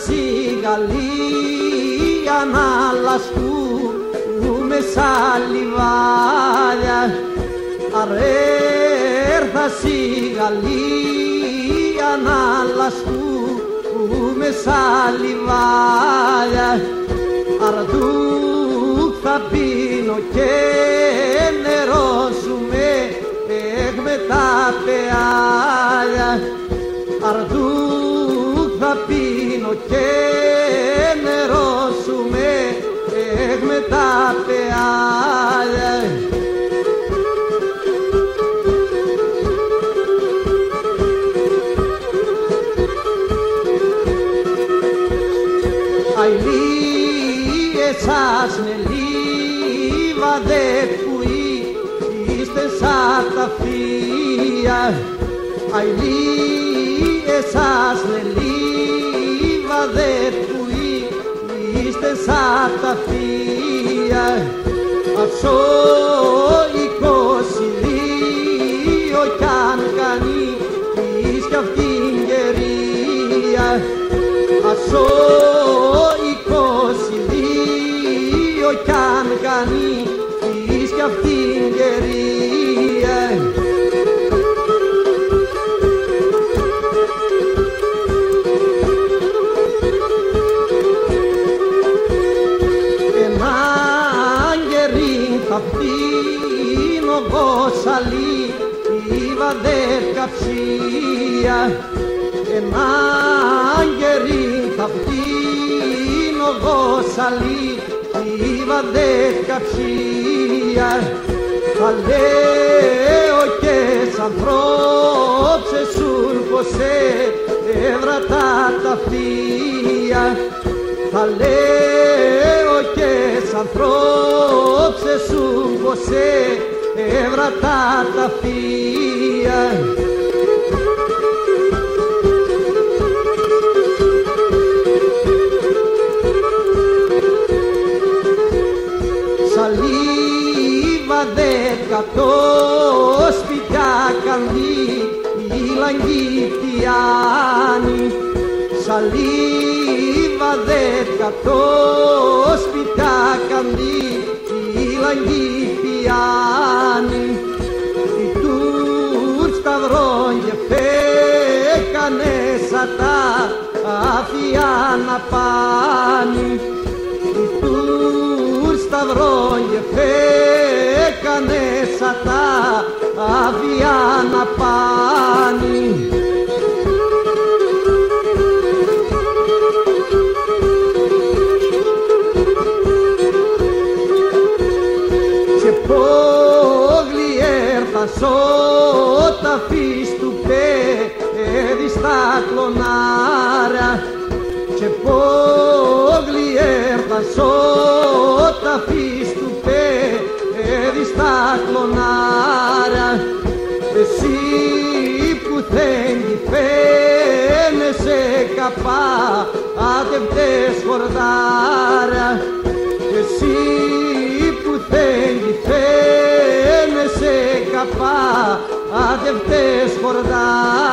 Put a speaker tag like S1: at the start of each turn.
S1: η Γαλλία να λαστούμε σαν λιβάδια. Αρέρθας η Γαλλία να λαστούμε σαν λιβάδια. Αρτούκ θα πίνω και νερώσουμε με τα πεάλια. Αρτούκ θα πίνω και νερώσουμε με τα πεάλια. Εσάς με λίβαδε που είστε σαν τα φία. Αηλή εσάς με λίβαδε που είστε σαν τα φία. Αυσό 22 κι αν κάνει κι αυτήν γερία. Αυσό 22 κι αν κάνει κι αυτήν γερία. Έναν γερήν θα φτύνω εγώ σαλί λίβαδε καψία. Έναν γερήν θα φτύνω εγώ σαλί λίβαδε καψία. Θα λέω και σαν ανθρώπσε σουν πως έβρατα τα φία. Θα λέω και σαν ανθρώπσε σουν πως έβρατα τα φία. Σαλίβαδε 100 σπιτιά κανδύ η Λαγκητιάνη. Σαλίβαδε 100 σπιτιά κανδύ η Λαγκητιάνη. Οι Τούρκ σταυρών και φέκανε σαν τα αφιά να πάνει. Οι Τούρκ σταυρών και φέκανε σαν τα αφιά να πάνει. Και πόγλοι έρθας όταν φύς του παιδί στα κλονάρια. Και πόγλοι έρθας όταν φύς του παιδί στα κλονάρια. Εσύ που θέλει φαίνεσαι καπάτευτες χορδάρια. Εσύ που θέλει φαίνεσαι καπάτευτες χορδάρια.